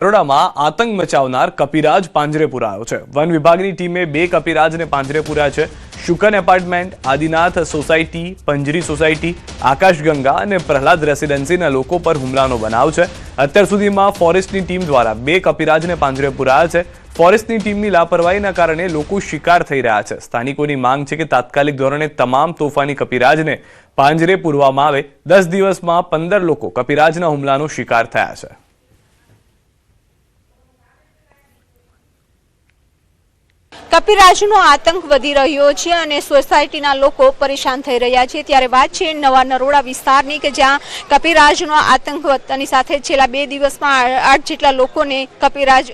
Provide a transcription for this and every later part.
બરોડામાં આતંક મચાવનાર કપિરાજ પાંજરે પુરાયો છે। વન વિભાગની ટીમે 2 કપિરાજને પાંજરે પૂર્યા છે। શુકન એપાર્ટમેન્ટ, આદિનાથ સોસાયટી, પંજરી સોસાયટી, આકાશગંગા અને પ્રહલાદ રેસિડેન્સીના લોકો પર હુમલાનો બનાવ છે। અત્યાર સુધીમાં ફોરેસ્ટની ટીમ દ્વારા 2 કપિરાજને પાંજરે પુરાયા છે। ફોરેસ્ટની ટીમની લાપરવાહીના કારણે લોકો શિકાર થઈ રહ્યા છે। સ્થાનિકોની માંગ છે કે તાત્કાલિક ધોરણે તમામ તોફાની કપિરાજને પાંજરે પૂરવામાં આવે। 10 દિવસમાં 15 લોકો કપિરાજના હુમલાનો શિકાર થયા છે। કપિરાજનો આતંક વધી રહ્યો છે અને સોસાયટીના લોકો પરેશાન થઈ રહ્યા છે। ત્યારે વાત છે નવા નરોડા વિસ્તારની કે જ્યાં કપિરાજનો આતંક વધતાની સાથે છેલ્લા 2 દિવસમાં 8 જેટલા લોકોને કપિરાજ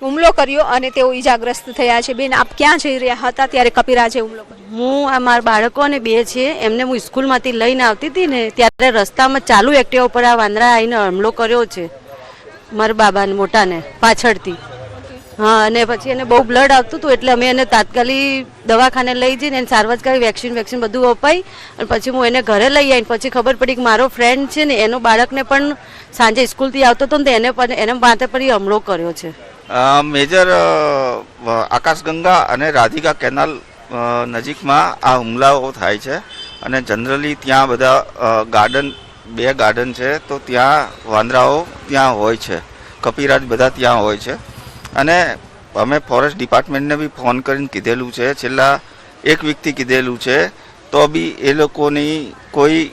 હુમલો કર્યો અને તેઓ ઈજાગ્રસ્ત થયા છે। બેન, આપ ક્યાં જઈ રહ્યા હતા ત્યારે કપિરાજે હુમલો કર્યો? હું મારા બાળકોને 2 છે, એમને હું સ્કૂલમાંથી લઈને આવતી હતી ને ત્યારે રસ્તામાં ચાલુ એક્ટિવા ઉપર આ વાંદરા આવીને હુમલો કર્યો છે મારા બાબાને મોટાને પાછળથી। हाँ, અને પછી એને બહુ બ્લડ આવતું હતું એટલે અમે એને તાત્કાલિક દવાખાને લઈ જઈને એને સારવાર કરી, વેક્સિન બધું અપાઈ અને પછી હું એને ઘરે લઈ આવી। પછી ખબર પડી કે મારો ફ્રેન્ડ છે ને એનો બાળકને પણ સાંજે સ્કૂલથી આવતો હતો ને એને માથે પર હુમલો કર્યો છે। મેજર આકાશગંગા અને રાધિકા કેનાલ નજીકમાં આ હુમલાઓ થાય છે અને જનરલી ત્યાં બધા ગાર્ડન 2 ગાર્ડન છે તો ત્યાં વાંદરાઓ ત્યાં હોય છે, કપિરાજ બધા ત્યાં હોય છે। અને અમે ફોરેસ્ટ ડિપાર્ટમેન્ટને બી ફોન કરીને કીધેલું છે, છેલ્લા 1 વીકથી કીધેલું છે તો બી એ લોકોની કોઈ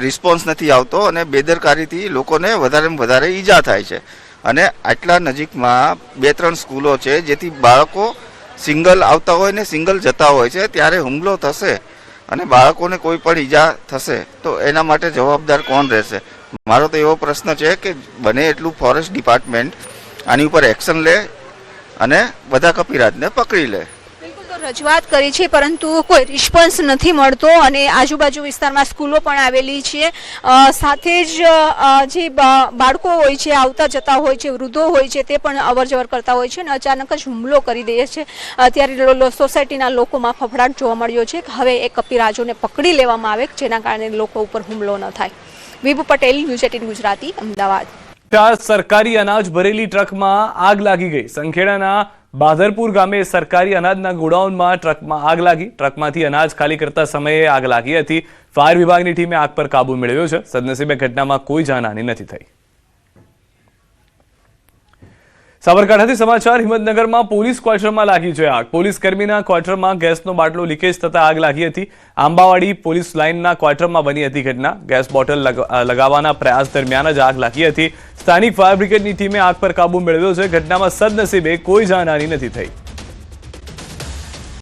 રિસ્પોન્સ નથી આવતો અને બેદરકારીથી લોકોને વધારેમાં વધારે ઈજા થાય છે। અને આટલા નજીકમાં 2-3 સ્કૂલો છે જેથી બાળકો સિંગલ આવતા હોય ને સિંગલ જતા હોય છે, ત્યારે હુમલો થશે અને બાળકોને કોઈ પણ ઈજા થશે તો એના માટે જવાબદાર કોણ રહેશે? મારો તો એવો પ્રશ્ન છે કે બને એટલું ફોરેસ્ટ ડિપાર્ટમેન્ટ આની ઉપર એક્શન લે અને બધા કપિરાજને પકડી લે। બિલકુલ, તો રજૂઆત કરી છે પરંતુ કોઈ રિસ્પોન્સ નથી મળતો અને આજુબાજુ વિસ્તારમાં સ્કૂલો પણ આવેલી છે, સાથે જ જે બાળકો હોય છે, આવતા જતા હોય છે, વૃદ્ધો હોય છે, તે પણ અવરજવર કરતા હોય છે અને અચાનક જ હુમલો કરી દે છે। ત્યારે સોસાયટીના લોકોમાં ફફડાટ જોવા મળ્યો છે કે હવે એ કપિરાજોને પકડી લેવામાં આવે જેના કારણે લોકો ઉપર હુમલો ન થાય। વિભુ પટેલ, ન્યૂઝ 18 ગુજરાતી, અમદાવાદ। ત્યાં સરકારી અનાજ ભરેલી ટ્રકમાં આગ લાગી ગઈ। સંખેડાના બાદરપુર ગામે સરકારી અનાજના ગોડાઉનમાં ટ્રકમાં આગ લાગી। ટ્રકમાંથી અનાજ ખાલી કરતા સમયે આગ લાગી હતી। ફાયર વિભાગની ટીમે આગ પર કાબુ મેળવ્યો છે। સદનસીબે ઘટનામાં કોઈ જાનહાની નથી થઈ। સાબરકાંઠાથી સમાચાર। હિંમતનગરમાં પોલીસ ક્વાર્ટરમાં લાગી છે આગ। પોલીસ કર્મીના ક્વાર્ટરમાં ગેસનો બાટલો લીકેજ થતા આગ લાગી હતી। આંબાવાડી પોલીસ લાઇનના ક્વાર્ટરમાં બની હતી ઘટના। ગેસ બોટલ લગાવવાના પ્રયાસ દરમિયાન જ આગ લાગી હતી। સ્થાનિક ફાયર બ્રિગેડની ટીમે આગ પર કાબુ મેળવ્યો છે। ઘટનામાં સદનસીબે કોઈ જાનહાની નથી થઈ।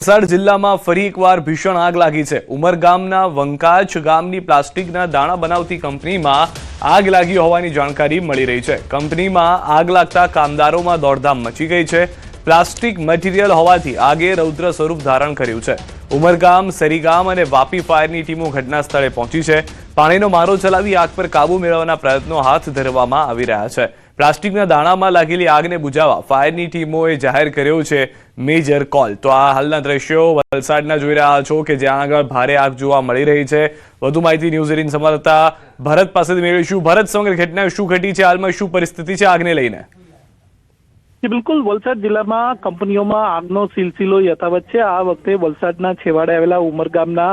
વલસાડ જિલ્લામાં ફરી એકવાર ભીષણ આગ લાગી છે। ઉમરગામના વંકાચ ગામની પ્લાસ્ટિકના દાણા બનાવતી કંપનીમાં આગ લાગી હોવાની જાણકારી મળી રહી છે। કંપનીમાં આગ લાગતા કામદારોમાં દોડધામ મચી ગઈ છે। પ્લાસ્ટિક મટીરિયલ હોવાથી આગે રૌદ્ર સ્વરૂપ ધારણ કર્યું છે। ઉમરગામ, સરીગામ અને વાપી ફાયરની ટીમો ઘટના સ્થળે પહોંચી છે। પાણીનો મારો ચલાવી આગ પર કાબુ મેળવવાના પ્રયત્નો હાથ ધરવામાં આવી રહ્યા છે। પ્લાસ્ટિકના દાણામાં લાગેલી આગને બુઝાવવા ફાયરની ટીમોએ જાહેર કર્યો છે મેજર કોલ। તો આ હાલના દ્રશ્યો વલસાડના જોઈ રહ્યા છો કે જ્યાં આગળ ભારે આગ જોવા મળી રહી છે। વધુ માહિતી ન્યૂઝ 18 સંવાદદાતા ભરત પાસેથી મેળવીશું। ભરત, સમગ્ર ઘટના શું ઘટી છે? હાલમાં શું પરિસ્થિતિ છે આગને લઈને? બિલકુલ, વલસાડ જિલ્લામાં કંપનીઓમાં આગનો સિલસિલો યથાવત છે। આ વખતે વલસાડના છેવાડે આવેલા ઉમરગામના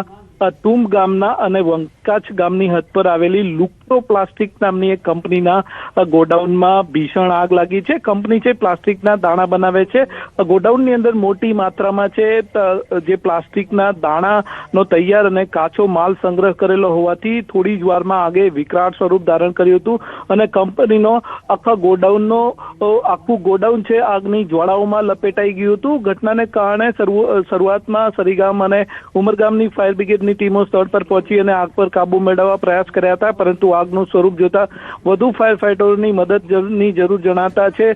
તુમ ગામના અને વંકાચ ગામની હદ પર આવેલી લુક્ટો પ્લાસ્ટિક નામની એક કંપનીના ગોડાઉનમાં ભીષણ આગ લાગી છે। કંપની છે પ્લાસ્ટિકના દાણા બનાવે છે। ગોડાઉનની અંદર મોટી માત્રામાં છે જે પ્લાસ્ટિકના દાણાનો તૈયાર અને કાચો માલ સંગ્રહ કરેલો હોવાથી થોડી જ વારમાં આગે વિકરાળ સ્વરૂપ ધારણ કર્યું હતું અને કંપનીનો આખું ગોડાઉન છે આગની જ્વાળાઓમાં લપેટાઈ ગયું હતું। ઘટનાને કારણે શરૂઆતમાં સરીગામ અને ઉમરગામની ફાયર બ્રિગેડ ટીમો સ્થળ પર પહોંચી અને આગ પર કાબુ મેળવવા પ્રયાસ કર્યા હતા, પરંતુ આગનું સ્વરૂપ જોતા વધુ ફાયર ફાઈટરોની મદદની જરૂર જણાતા છે।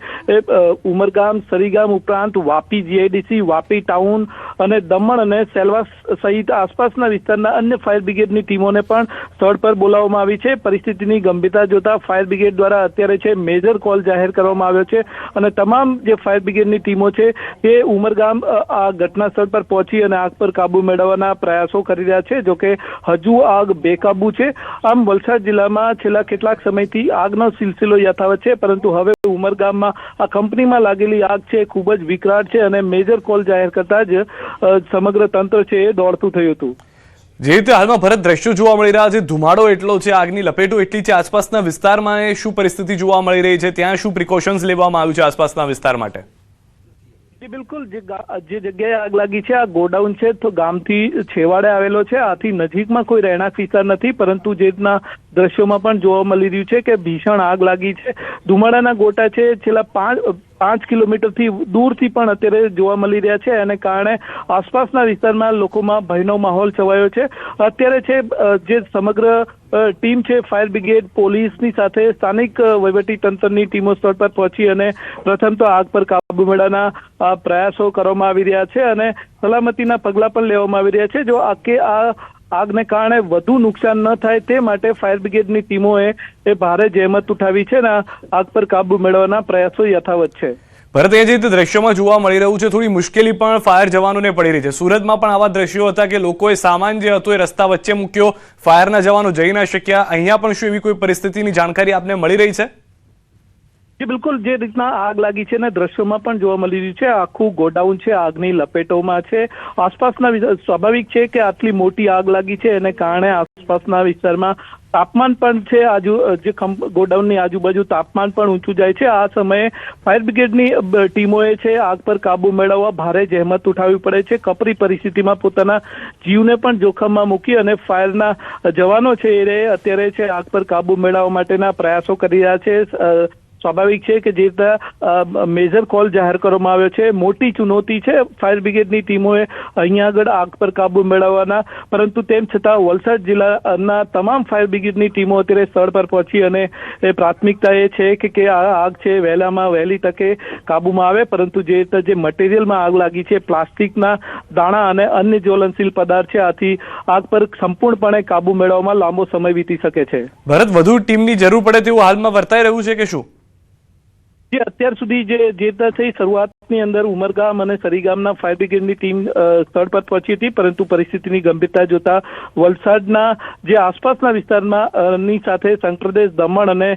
ઉમરગામ, સરીગામ ઉપરાંત વાપી જીઆઈડીસી, વાપી ટાઉન અને દમણ અને સેલવાસ સહિત આસપાસના વિસ્તારના અન્ય ફાયર બ્રિગેડની ટીમોને પણ સ્થળ પર બોલાવવામાં આવી છે। પરિસ્થિતિની ગંભીરતા જોતા ફાયર બ્રિગેડ દ્વારા અત્યારે છે મેજર કોલ જાહેર કરવામાં આવ્યો છે અને તમામ જે ફાયર બ્રિગેડની ટીમો છે એ ઉમરગામ આ ઘટના સ્થળ પર પહોંચી અને આગ પર કાબુ મેળવવાના પ્રયાસો કરી રહ્યા છે। જો કે હજુ આગ બેકાબુ છે। આમ વલસાડ જિલ્લામાં જિલ્લામાં છેલ્લા કેટલાક સમયથી આગનો સિલસિલો યથાવત છે, પરંતુ હવે ઉમરગામમાં આ કંપનીમાં લાગેલી આગ છે ખૂબ જ વિકરાળ છે અને મેજર કોલ જાહેર કરતા જ સમગ્ર તંત્ર છે એ દોડતું થયું હતું. જે રીતે હાલમાં ભરત દ્રશ્યો જોવા મળી રહ્યા છે, ધુમાડો એટલો છે, આગની લપેટો એટલી છે, આસપાસના વિસ્તારમાં શું પરિસ્થિતિ જોવા મળી રહી છે, ત્યાં શું પ્રિકોશન્સ લેવામાં આવ્યું છે આસપાસના વિસ્તાર માટે? જી બિલકુલ, જે જગ્યાએ આગ લાગી છે આ ગોડાઉન છે, તો ગામથી છેવાડે આવેલો છે. આથી નજીકમાં કોઈ રહેણાંક વિસ્તાર નથી, પરંતુ જે રીતના દ્રશ્યોમાં પણ જોવા મળી રહ્યું છે કે ભીષણ આગ લાગી છે. ધુમાડાના ગોટા છે છેલ્લા 5 કિલોમીટરથી દૂરથી પણ અત્યારે જોવા મળી રહ્યા છે, અને કારણે આસપાસના વિસ્તારમાં લોકોમાં ભયનો માહોલ છવાયો છે. અત્યારે છે જે સમગ્ર ટીમ છે, ફાયર બ્રિગેડ, પોલીસની સાથે સ્થાનિક વહીવટી તંત્રની ટીમો સ્થળ પર પહોંચી અને પ્રથમ તો આગ પર કાબુ મેળવવાના પ્રયાસો કરવામાં આવી રહ્યા છે અને સલામતીના પગલાં પણ લેવામાં આવી રહ્યા છે. જો આ આગને કારણે વધુ નુકસાન ન થાય તે માટે ફાયર બ્રિગેડની ટીમોએ ભારે જહેમત ઉઠાવી છે અને આગ પર કાબુ મેળવવાના પ્રયાસો યથાવત છે. ભરત, એ જે રીતે દ્રશ્યોમાં જોવા મળી રહ્યું છે, થોડી મુશ્કેલી પણ ફાયર જવાનોને પડી રહી છે. સુરતમાં પણ આવા દ્રશ્યો હતા કે લોકોએ સામાન જે હતો એ રસ્તા વચ્ચે મૂક્યો, ફાયરના જવાનો જઈ ના શક્યા. અહીંયા પણ શું એવી કોઈ પરિસ્થિતિની જાણકારી આપને મળી રહી છે? જી બિલકુલ, જે રીતના આગ લાગી છે ને દ્રશ્યોમાં પણ જોવા મળી રહ્યું છે, આખું ગોડાઉન છે આગની લપેટોમાં છે. આસપાસના સ્વાભાવિક છે કે આટલી મોટી આગ લાગી છે એને કારણે આસપાસના વિસ્તારમાં તાપમાન પણ છે, જે ગોડાઉનની આજુબાજુ તાપમાન પણ ઊંચું જાય છે. આ સમયે ફાયર બ્રિગેડની ટીમોએ છે આગ પર કાબુ મેળવવા ભારે જહેમત ઉઠાવવી પડે છે. કપરી પરિસ્થિતિમાં પોતાના જીવને પણ જોખમમાં મૂકી અને ફાયરના જવાનો છે એ અત્યારે છે આગ પર કાબુ મેળવવા માટેના પ્રયાસો કરી રહ્યા છે. સ્વાભાવિક છે કે જે રીતે મેજર કોલ જાહેર કરવામાં આવ્યો છે, મોટી ચુનૌતી છે ફાયર બ્રિગેડની ટીમોએ અહીંયા આગળ આગ પર કાબુ મેળવવાના, પરંતુ તેમ છતાં વલસાડ જિલ્લાના તમામ ફાયર બ્રિગેડની ટીમો અત્યારે સ્થળ પર પહોંચી અને પ્રાથમિકતા એ છે કે આ આગ છે વહેલી તકે કાબુમાં આવે. પરંતુ જે રીતે જે મટીરિયલમાં આગ લાગી છે, પ્લાસ્ટિકના દાણા અને અન્ય જ્વલનશીલ પદાર્થ છે, આથી આગ પર સંપૂર્ણપણે કાબુ મેળવવામાં લાંબો સમય વીતી શકે છે. ભરત, વધુ ટીમની જરૂર પડે તેવું હાલમાં વર્તાઈ રહ્યું છે કે શું? જે અત્યાર સુધી જે થઈ શરૂઆતની અંદર ઉમરગામ અને સરીગામના ફાયર બ્રિગેડની ટીમ સ્થળ પર પહોંચી હતી, પરંતુ પરિસ્થિતિની ગંભીરતા જોતા વલસાડના જે આસપાસના વિસ્તારમાં ની સાથે શંકરદેશ, દમણ અને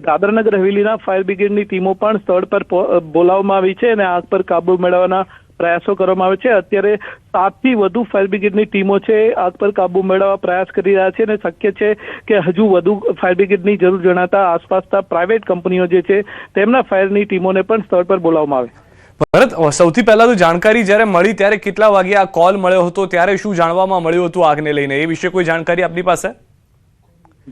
દાદરાનગર હવેલીના ફાયર બ્રિગેડની ટીમો પણ સ્થળ પર બોલાવવામાં આવી છે અને આગ પર કાબુ મેળવવાના પ્રયાસો કરવામાં આવે છે. અત્યારે 7થી વધુ ફાયર બ્રિગેડની ટીમો છે આગ પર કાબુ મેળવવા પ્રયાસ કરી રહ્યા છે અને શક્ય છે કે હજુ વધુ ફાયર બ્રિગેડની જરૂર જણાતા આસપાસના પ્રાઇવેટ કંપનીઓ જે છે તેમના ફાયરની ટીમોને પણ સ્થળ પર બોલાવવામાં આવે. ભરત, સૌથી પહેલા તો જાણકારી જ્યારે મળી ત્યારે કેટલા વાગે આ કોલ મળ્યો હતો, ત્યારે શું જાણવામાં મળ્યું હતું આગને લઈને, એ વિશે કોઈ જાણકારી આપની પાસે?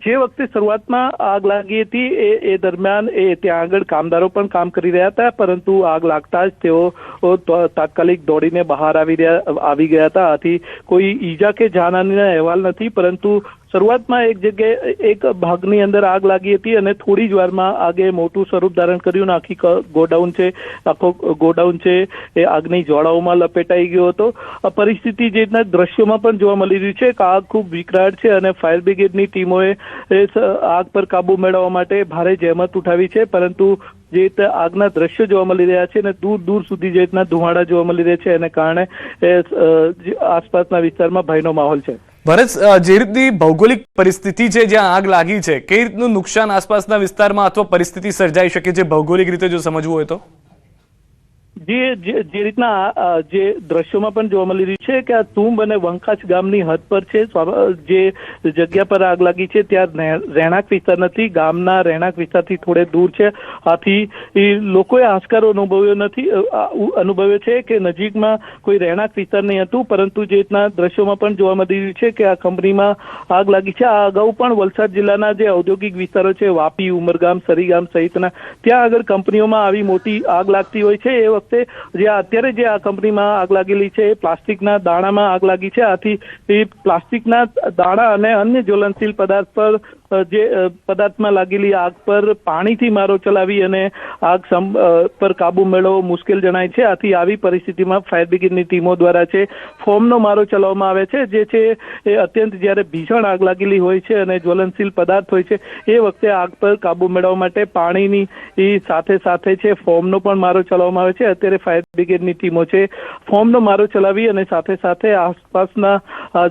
જે વખતે શરૂઆતમાં આગ લાગી હતી એ દરમિયાન ત્યાં આગળ કામદારો પણ કામ કરી રહ્યા હતા, પરંતુ આગ લાગતા જ તેઓ તાત્કાલિક દોડીને બહાર આવી ગયા હતા. આથી કોઈ ઈજા કે જાનહાનિના અહેવાલ નથી, પરંતુ શરૂઆતમાં એક જગ્યાએ એક ભાગની અંદર આગ લાગી હતી અને થોડી જ વારમાં આગે મોટું સ્વરૂપ ધારણ કર્યું. આખો ગોડાઉન છે એ આગની જ્વાળાઓમાં લપેટાઈ ગયો હતો. પરિસ્થિતિ જે દ્રશ્યોમાં પણ જોવા મળી રહ્યું છે કે આગ ખૂબ વિકરાળ છે અને ફાયર બ્રિગેડની ટીમોએ આગ પર કાબુ મેળવવા માટે ભારે જહેમત ઉઠાવી છે, પરંતુ જે રીતે આગના દ્રશ્યો જોવા મળી રહ્યા છે અને દૂર સુધી જે રીતના ધુમાડા જોવા મળી રહ્યા છે એને કારણે આસપાસના વિસ્તારમાં ભયનો માહોલ છે. ભરત, જે રીતની ભૌગોલિક પરિસ્થિતિ છે જ્યાં આગ લાગી છે, કઈ રીતનું નુકસાન આસપાસના વિસ્તારમાં અથવા પરિસ્થિતિ સર્જાઈ શકે છે ભૌગોલિક રીતે જો સમજવું હોય તો? જે રીતના જે દ્રશ્યોમાં પણ જોવા મળી રહ્યું છે કે આ તુંબ અને વંકાચ ગામની હદ પર છે. જે જગ્યા પર આગ લાગી છે ત્યાં રહેણાંક વિસ્તાર નથી, ગામના રહેણાંક વિસ્તારથી થોડે દૂર છે. આથી લોકોએ હાશકારો અનુભવ્યો છે કે નજીકમાં કોઈ રહેણાંક વિસ્તાર નહીં હતું, પરંતુ જે રીતના દ્રશ્યોમાં પણ જોવા મળી રહ્યું છે કે આ કંપનીમાં આગ લાગી છે. આ અગાઉ પણ વલસાડ જિલ્લાના જે ઔદ્યોગિક વિસ્તારો છે, વાપી, ઉમરગામ, સરીગામ સહિતના, ત્યાં આગળ કંપનીઓમાં આવી મોટી આગ લાગતી હોય છે. એ વખતે અત્યારે જે આ કંપનીમાં આગ લાગેલી છે એ પ્લાસ્ટિકના દાણામાં આગ લાગી છે. આથી પ્લાસ્ટિકના દાણા અને અન્ય જ્વલનશીલ પદાર્થ પર જે પદાર્થમાં લાગેલી આગ પર પાણીથી મારો ચલાવી અને આગ પર કાબુ મેળવવો મુશ્કેલ જણાય છે. આથી આવી પરિસ્થિતિમાં ફાયર બ્રિગેડની ટીમો દ્વારા છે ફોર્મનો મારો ચલાવવામાં આવે છે, જે છે એ અત્યંત જ્યારે ભીષણ આગ લાગેલી હોય છે અને જ્વલનશીલ પદાર્થ હોય છે એ વખતે આગ પર કાબુ મેળવવા માટે પાણીની સાથે છે ફોર્મનો પણ મારો ચલાવવામાં આવે છે. અત્યારે ફાયર બ્રિગેડની ટીમો છે ફોર્મનો મારો ચલાવી અને સાથે આસપાસના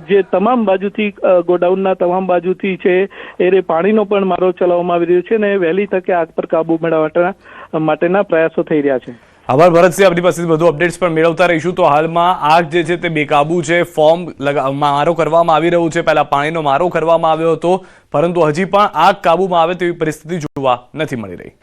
જે તમામ બાજુથી ગોડાઉનના તમામ બાજુથી છે એ ઘેરે પાણીનો પણ મારો ચલાવવામાં આવી રહ્યો છે અને વહેલી તકે આગ પર કાબુ મેળવવા માટેના પ્રયાસો થઈ રહ્યા છે. આભાર ભરતસિંહ, આપણી પાસેથી વધુ અપડેટ્સ પણ મેળવતા રહીશું. તો હાલમાં આગ જે છે તે બેકાબુ છે, મારો કરવામાં આવી રહ્યું છે. પહેલા પાણીનો મારો કરવામાં આવ્યો હતો, પરંતુ હજી પણ આગ કાબુમાં આવે તેવી પરિસ્થિતિ જોવા નથી મળી રહી.